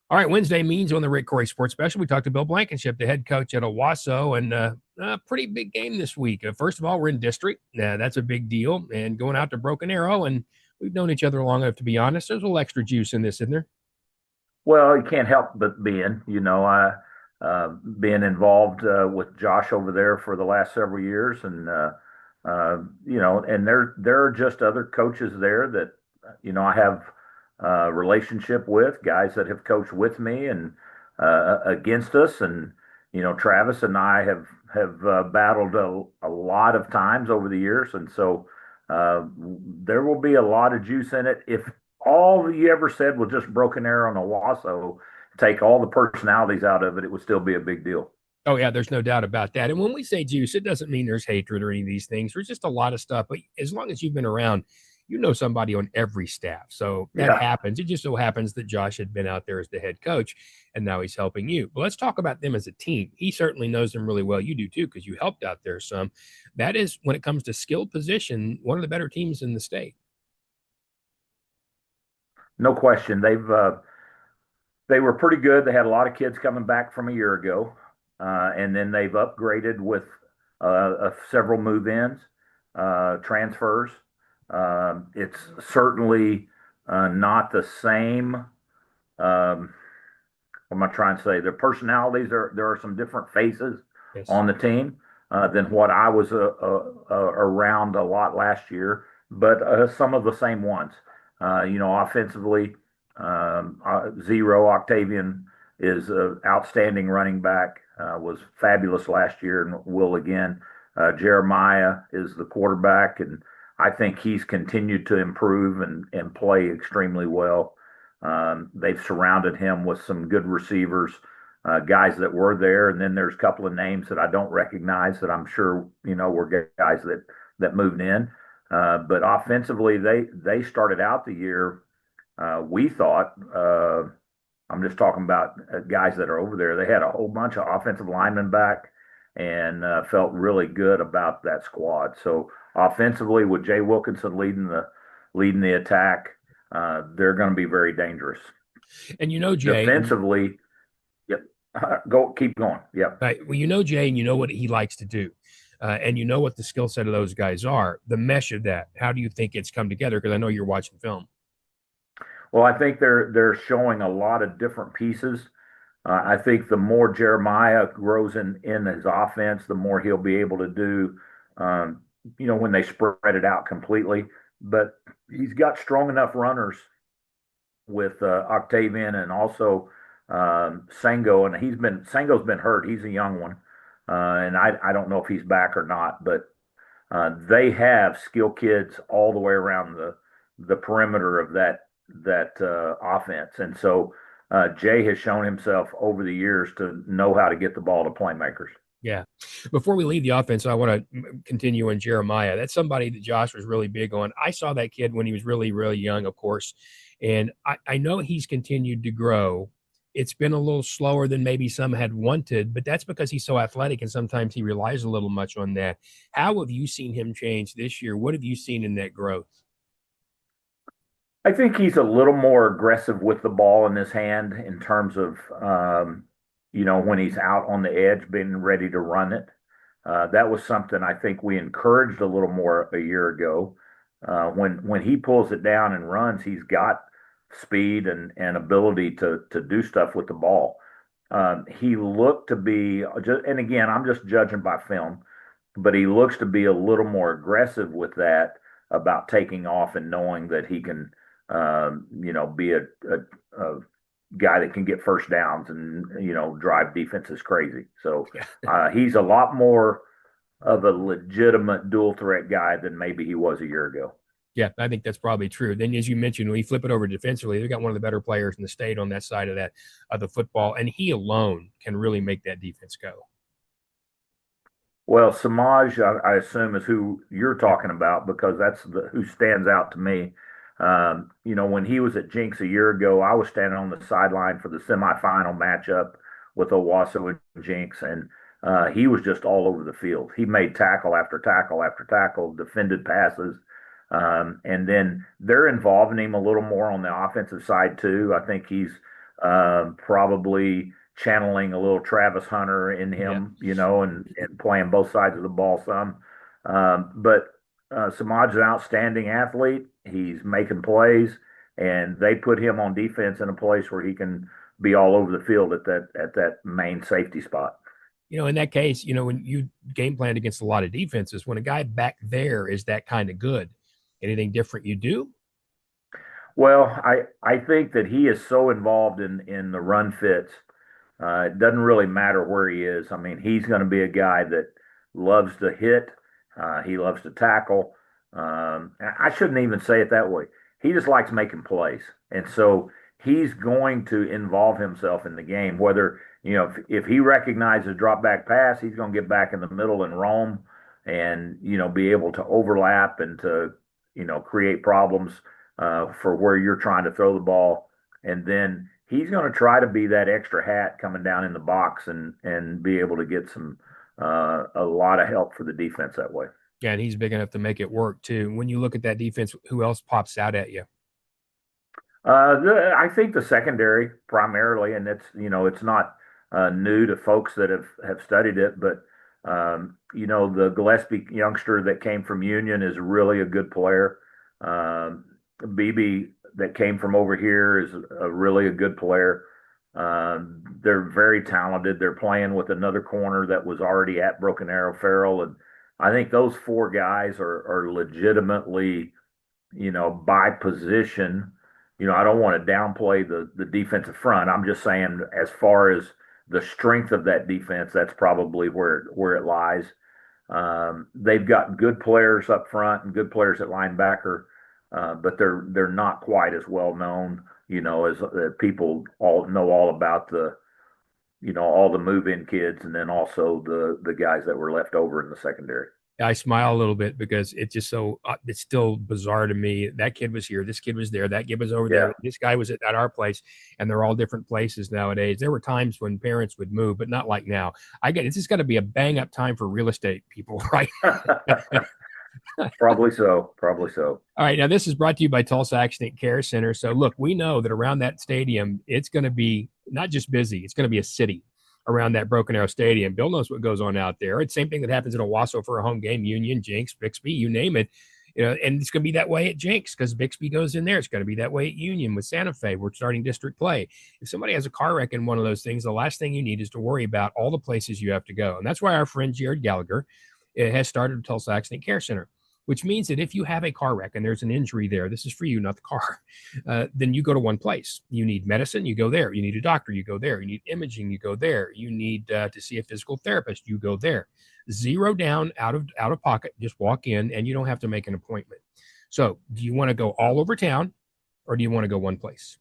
All right, Wednesday means on the Rick Corey Sports Special, we talked to Bill Blankenship, the head coach at Owasso, and a pretty big game this week. First of all, we're in district. That's a big deal. And going out to Broken Arrow, and we've known each other long enough to be honest. There's a little extra juice in this, isn't there? Well, you can't help but being involved with Josh over there for the last several years, and and there are just other coaches there that I have a relationship with, guys that have coached with me and against us, and Travis and I have battled a lot of times over the years, and so there will be a lot of juice in it if all you ever said was just Broken Arrow and Owasso, take all the personalities out of it, it would still be a big deal. Oh, yeah, there's no doubt about that. And when we say juice, it doesn't mean there's hatred or any of these things. There's just a lot of stuff. But as long as you've been around, you know somebody on every staff. So that Yeah. happens. It just so happens that Josh had been out there as the head coach, and now he's helping you. But let's talk about them as a team. He certainly knows them really well. You do too, because you helped out there some. That is, when it comes to skilled position, one of the better teams in the state. No question. They were pretty good. They had a lot of kids coming back from a year ago, and then they've upgraded with several move-ins, transfers. It's certainly not the same. What am I trying to say? Their personalities are there are some different faces Yes. on the team than what I was around a lot last year, but some of the same ones. Offensively, Zero Octavian is an outstanding running back. Was fabulous last year and will again. Jeremiah is the quarterback, and I think he's continued to improve and play extremely well. They've surrounded him with some good receivers, guys that were there, and then there's a couple of names that I don't recognize that I'm sure were guys that moved in. But offensively, they started out the year. We thought I'm just talking about guys that are over there. They had a whole bunch of offensive linemen back, and felt really good about that squad. So offensively, with Jay Wilkinson leading the attack, they're going to be very dangerous. And you know, Jay, Defensively, yep. Go keep going. Yep. right? Well, you know Jay, and you know what he likes to do, and you know what the skill set of those guys are. The mesh of that. How do you think it's come together? Because I know you're watching film. Well, I think they're showing a lot of different pieces. I think the more Jeremiah grows in his offense, the more he'll be able to do. When they spread it out completely. But he's got strong enough runners with Octavian and also Sango, and Sango's been hurt. He's a young one, and I don't know if he's back or not. But they have skill kids all the way around the perimeter of that offense, and so Jay has shown himself over the years to know how to get the ball to playmakers. Yeah. Before we leave the offense, I want to continue on Jeremiah. That's somebody that Josh was really big on. I saw that kid when he was really, really young, of course. And I know he's continued to grow. It's been a little slower than maybe some had wanted, but that's because he's so athletic and sometimes he relies a little much on that. How have you seen him change this year? What have you seen in that growth? I think he's a little more aggressive with the ball in his hand in terms of, when he's out on the edge, being ready to run it. That was something I think we encouraged a little more a year ago. When he pulls it down and runs, he's got speed and ability to do stuff with the ball. He looked to be and again, I'm just judging by film, but he looks to be a little more aggressive with that about taking off and knowing that he can, be a guy that can get first downs and drive defenses crazy. So Yeah. he's a lot more of a legitimate dual threat guy than maybe he was a year ago. Yeah, I think that's probably true. Then, as you mentioned, when you flip it over defensively, they've got one of the better players in the state on that side of that of the football, and he alone can really make that defense go. Well, Samaj, I assume, is who you're Yeah. talking about because that's who stands out to me. When he was at Jinx a year ago, I was standing on the sideline for the semifinal matchup with Owasso and Jinx, and he was just all over the field. He made tackle after tackle after tackle, defended passes, and then they're involving him a little more on the offensive side too. I think he's probably channeling a little Travis Hunter in Yeah. him, and playing both sides of the ball some. But Samad's an outstanding athlete. He's making plays, and they put him on defense in a place where he can be all over the field at that main safety spot. In that case, when you game planned against a lot of defenses, when a guy back there is that kind of good, anything different you do? Well, I think that he is so involved in the run fits. It doesn't really matter where he is. I mean, he's going to be a guy that loves to hit. He loves to tackle. I shouldn't even say it that way. He just likes making plays, and so he's going to involve himself in the game. Whether if he recognizes drop back pass, he's going to get back in the middle and roam, and be able to overlap and to create problems for where you're trying to throw the ball. And then he's going to try to be that extra hat coming down in the box and be able to get a lot of help for the defense that way. Yeah, and he's big enough to make it work too. When you look at that defense, who else pops out at you? I think the secondary primarily, and it's not new to folks that have studied it, but the Gillespie youngster that came from Union is really a good player. BB that came from over here is really a good player. They're very talented. They're playing with another corner that was already at Broken Arrow, Farrell, and I think those four guys are legitimately, by position. I don't want to downplay the defensive front. I'm just saying, as far as the strength of that defense, that's probably where it lies. They've got good players up front and good players at linebacker, but they're not quite as well known, as people all know all about all the move-in kids, and then also the guys that were left over in the secondary. I smile a little bit because it's just it's still bizarre to me. That kid was here, this kid was there, that kid was over Yeah. there, this guy was at our place, and they're all different places nowadays. There were times when parents would move, but not like now. It's just got to be a bang up time for real estate people, right? Probably so. Probably so. All right. Now, this is brought to you by Tulsa Accident Care Center. So, look, we know that around that stadium, it's going to be not just busy, it's going to be a city around that Broken Arrow Stadium. Bill knows what goes on out there. It's the same thing that happens in Owasso for a home game, Union, Jinx, Bixby, you name it. And it's going to be that way at Jinx because Bixby goes in there. It's going to be that way at Union with Santa Fe. We're starting district play. If somebody has a car wreck in one of those things, the last thing you need is to worry about all the places you have to go. And that's why our friend Jared Gallagher has started Tulsa Accident Care Center, which means that if you have a car wreck and there's an injury there, this is for you, not the car, then you go to one place. You need medicine, you go there. You need a doctor, you go there. You need imaging, you go there. You need to see a physical therapist, you go there. Zero down, out of pocket, just walk in, and you don't have to make an appointment. So do you want to go all over town, or do you want to go one place?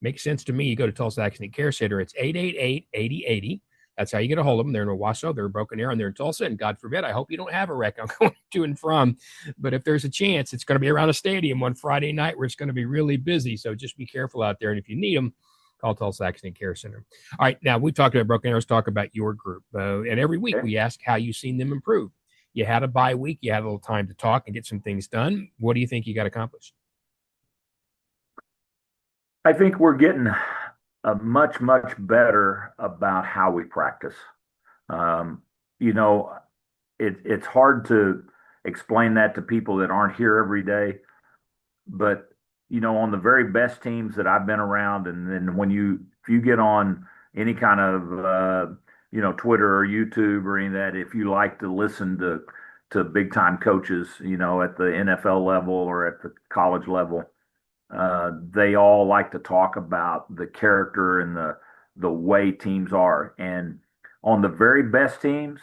Makes sense to me. You go to Tulsa Accident Care Center. It's 888-8080. That's how you get a hold of them. They're in Owasso, they're in Broken Arrow, and they're in Tulsa. And God forbid, I hope you don't have a wreck. I'm going to and from. But if there's a chance, it's going to be around a stadium one Friday night where it's going to be really busy. So just be careful out there. And if you need them, call Tulsa Accident Care Center. All right. Now, we talked about Broken Arrows, talk about your group. And every week Okay. we ask how you've seen them improve. You had a bye week. You had a little time to talk and get some things done. What do you think you got accomplished? I think we're getting much, much better about how we practice. Um, you know, it's hard to explain that to people that aren't here every day, but on the very best teams that I've been around, and then if you get on any kind of Twitter or YouTube or any of that, if you like to listen to big time coaches, at the NFL level or at the college level, they all like to talk about the character and the way teams are. And on the very best teams,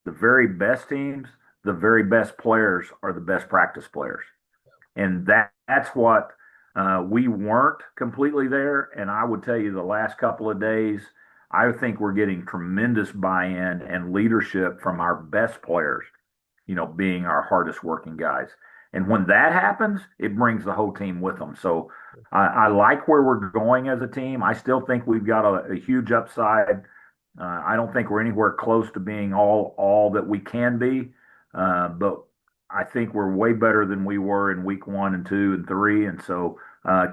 the very best teams, the very best players are the best practice players. And that's what we weren't completely there. And I would tell you the last couple of days, I think we're getting tremendous buy-in and leadership from our best players, being our hardest working guys. And when that happens, it brings the whole team with them. So I like where we're going as a team. I still think we've got a huge upside. I don't think we're anywhere close to being all that we can be, but I think we're way better than we were in week 1 and 2 and 3. And so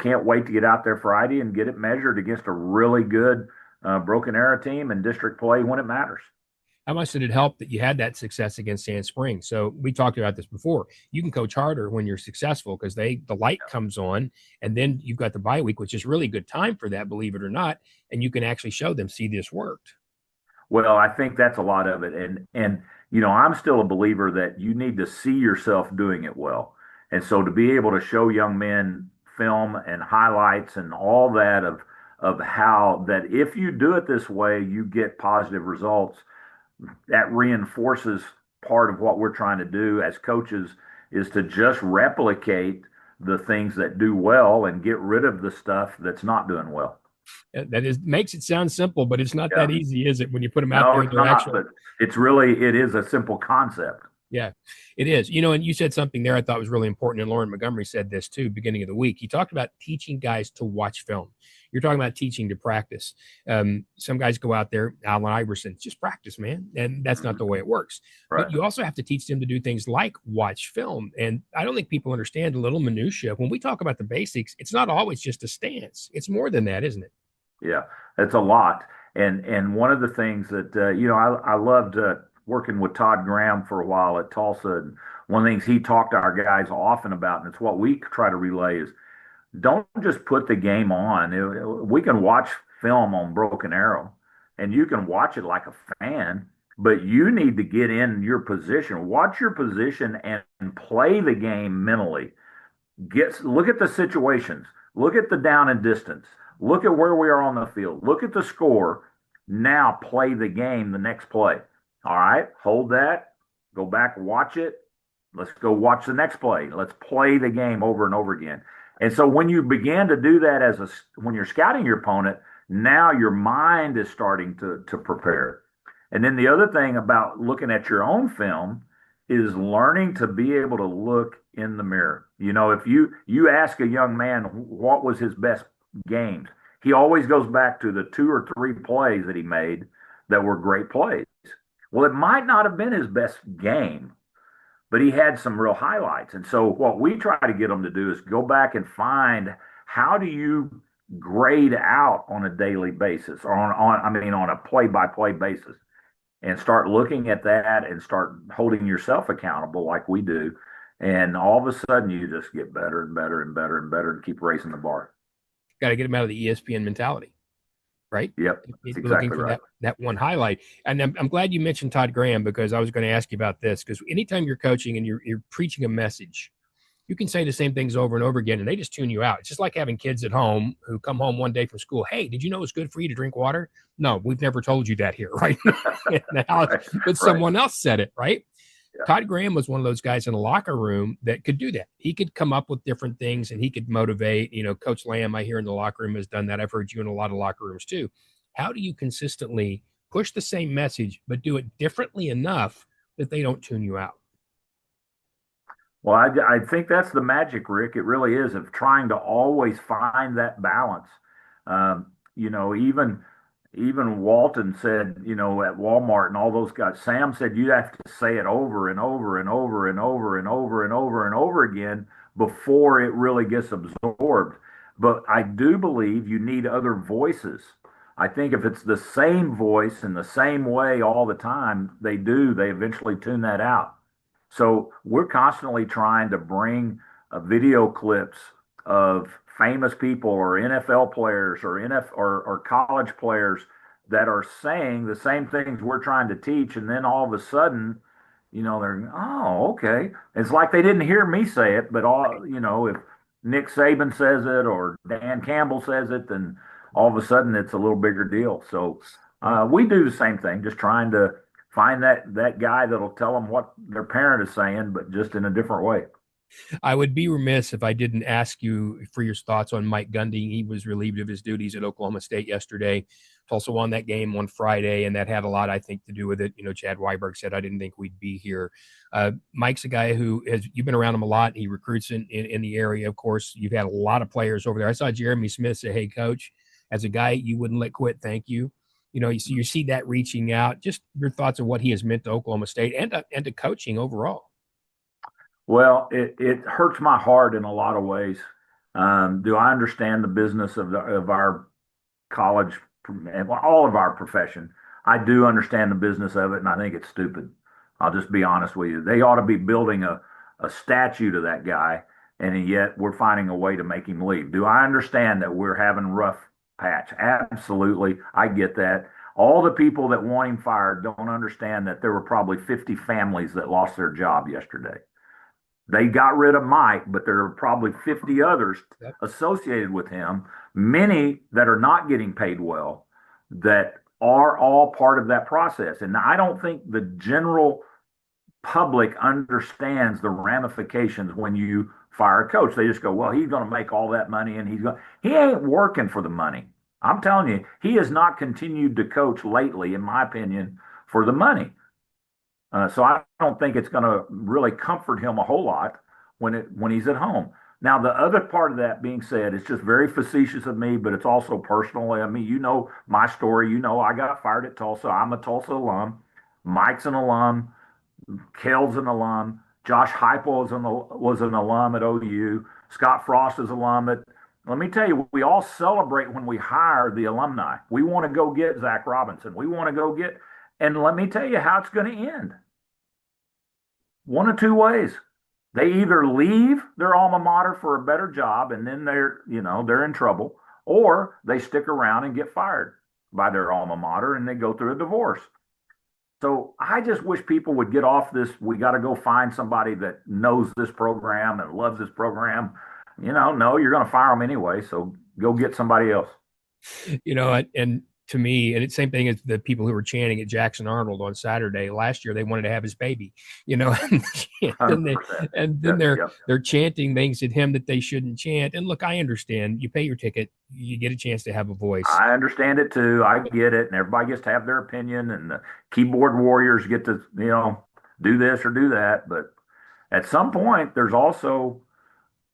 can't wait to get out there Friday and get it measured against a really good Broken Arrow team and district play when it matters. How much did it help that you had that success against Sand Springs? So we talked about this before. You can coach harder when you're successful because the light comes on, and then you've got the bye week, which is really good time for that, believe it or not, and you can actually show them, see, this worked. Well, I think that's a lot of it. And I'm still a believer that you need to see yourself doing it well. And so to be able to show young men film and highlights and all that of how that if you do it this way, you get positive results, that reinforces part of what we're trying to do as coaches is to just replicate the things that do well and get rid of the stuff that's not doing well. That is makes it sound simple, but it's not that Yeah. easy, is it? When you put them out No, there in it's their not, actual. but it is a simple concept. Yeah, it is. And you said something there I thought was really important. And Lauren Montgomery said this too, beginning of the week. He talked about teaching guys to watch film. You're talking about teaching to practice. Some guys go out there, Allen Iverson, just practice, man. And that's not the way it works. But Right. you also have to teach them to do things like watch film. And I don't think people understand the little minutia. When we talk about the basics, it's not always just a stance. It's more than that, isn't it? Yeah, it's a lot. And one of the things that I loved working with Todd Graham for a while at Tulsa. And one of the things he talked to our guys often about, and it's what we try to relay, is don't just put the game on. We can watch film on Broken Arrow, and you can watch it like a fan, but you need to get in your position, watch your position, and play the game mentally. Look at the situations, look at the down and distance, look at where we are on the field, look at the score. Now play the game the next play. All right, hold that, go back, watch it. Let's go watch the next play. Let's play the game over and over again. And so when you begin to do that when you're scouting your opponent, now your mind is starting to prepare. And then the other thing about looking at your own film is learning to be able to look in the mirror. If you ask a young man what was his best games, he always goes back to the 2 or 3 plays that he made that were great plays. Well, it might not have been his best game, but he had some real highlights. And so what we try to get them to do is go back and find how do you grade out on a daily basis or on a play by play basis, and start looking at that and start holding yourself accountable like we do. And all of a sudden you just get better and better and better and better and keep raising the bar. Got to get them out of the ESPN mentality, right? Yep, that's Looking exactly for right. that one highlight. And I'm glad you mentioned Todd Graham because I was going to ask you about this because anytime you're coaching and you're preaching a message, you can say the same things over and over again and they just tune you out. It's just like having kids at home who come home one day from school. Hey, did you know it's good for you to drink water? No, we've never told you that here, right? In the house, Right, but right. someone else said it, right? Yeah. Todd Graham was one of those guys in a locker room that could do that. He could come up with different things and he could motivate. Coach Lamb, I hear in the locker room, has done that. I've heard you in a lot of locker rooms too. How do you consistently push the same message, but do it differently enough that they don't tune you out? Well, I think that's the magic, Rick. It really is, of trying to always find that balance. Even Walton said, at Walmart and all those guys, Sam said you have to say it over and over and over and over and over and over and over again before it really gets absorbed. But I do believe you need other voices. I think if it's the same voice in the same way all the time, they eventually tune that out. So we're constantly trying to bring video clips of famous people or NFL players or or college players that are saying the same things we're trying to teach, and then all of a sudden, they're, oh, okay. It's like they didn't hear me say it, but if Nick Saban says it or Dan Campbell says it, then all of a sudden it's a little bigger deal. So we do the same thing, just trying to find that guy that'll tell them what their parent is saying, but just in a different way. I would be remiss if I didn't ask you for your thoughts on Mike Gundy. He was relieved of his duties at Oklahoma State yesterday. Tulsa won that game on Friday, and that had a lot, I think, to do with it. Chad Weiberg said, I didn't think we'd be here. Mike's a guy you've been around him a lot. He recruits in the area. Of course, you've had a lot of players over there. I saw Jeremy Smith say, hey, coach, as a guy you wouldn't let quit, thank you. You see that reaching out. Just your thoughts on what he has meant to Oklahoma State and to coaching overall. Well, it hurts my heart in a lot of ways. Do I understand the business of our college and all of our profession? I do understand the business of it, and I think it's stupid. I'll just be honest with you. They ought to be building a statue to that guy, and yet we're finding a way to make him leave. Do I understand that we're having rough patch? Absolutely. I get that. All the people that want him fired don't understand that there were probably 50 families that lost their job yesterday. They got rid of Mike, but there are probably 50 others Yep. associated with him, many that are not getting paid well, that are all part of that process. And I don't think the general public understands the ramifications when you fire a coach. They just go, well, he's going to make all that money and he ain't working for the money. I'm telling you, he has not continued to coach lately, in my opinion, for the money. So I don't think it's going to really comfort him a whole lot when he's at home. Now, the other part of that being said, it's just very facetious of me, but it's also personal. I mean, you know my story. You know I got fired at Tulsa. I'm a Tulsa alum. Mike's an alum. Kale's an alum. Josh Heupel was an alum at OU. Scott Frost is an alum at. Let me tell you, we all celebrate when we hire the alumni. We want to go get Zach Robinson. We want to go get, and let me tell you how it's going to end. One of two ways. They either leave their alma mater for a better job and then they're in trouble, or they stick around and get fired by their alma mater and they go through a divorce. So I just wish people would get off this. We got to go find somebody that knows this program and loves this program. No, you're going to fire them anyway. So go get somebody else. And to me, and it's the same thing as the people who were chanting at Jackson Arnold on Saturday last year. They wanted to have his baby, and, they, 100%. and then Yep, they're yep. they're chanting things at him that they shouldn't chant. And look, I understand. You pay your ticket, you get a chance to have a voice. I understand it too. I get it. And everybody gets to have their opinion, and the keyboard warriors get to, do this or do that. But at some point, there's also,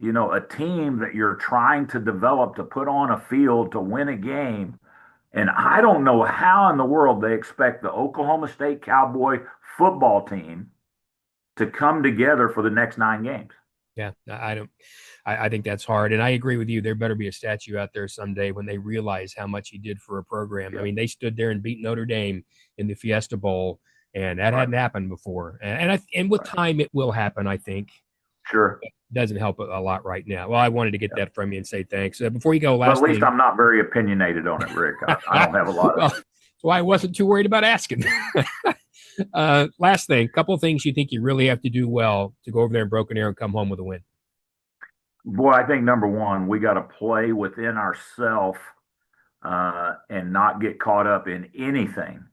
a team that you're trying to develop to put on a field to win a game. And I don't know how in the world they expect the Oklahoma State Cowboy football team to come together for the next 9 games. Yeah, I don't. I think that's hard, and I agree with you. There better be a statue out there someday when they realize how much he did for a program. I Yeah, mean, they stood there and beat Notre Dame in the Fiesta Bowl, and that right, hadn't happened before. And with right. time, it will happen. I think Sure. it doesn't help a lot right now. Well, I wanted to get that from you and say thanks. Before you go, But at last least thing. I'm not very opinionated on it, Rick. I don't have a lot of. Well, that's why I wasn't too worried about asking. Last thing, couple of things you think you really have to do well to go over there in Broken Arrow and come home with a win. Boy, I think number one, we got to play within ourselves and not get caught up in anything.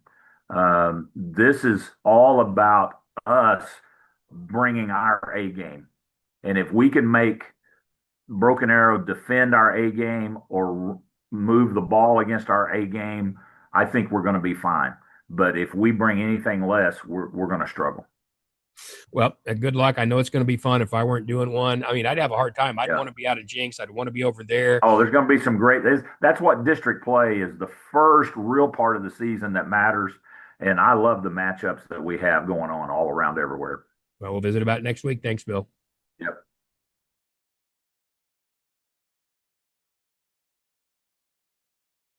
This is all about us bringing our A game. And if we can make Broken Arrow defend our A game or move the ball against our A game, I think we're going to be fine. But if we bring anything less, we're going to struggle. Well, good luck. I know it's going to be fun. If I weren't doing one, I mean, I'd have a hard time. I'd Yeah. want to be out of Jinx. I'd want to be over there. Oh, there's going to be some great. That's what district play is, the first real part of the season that matters. And I love the matchups that we have going on all around everywhere. Well, we'll visit about it next week. Thanks, Bill. Yep.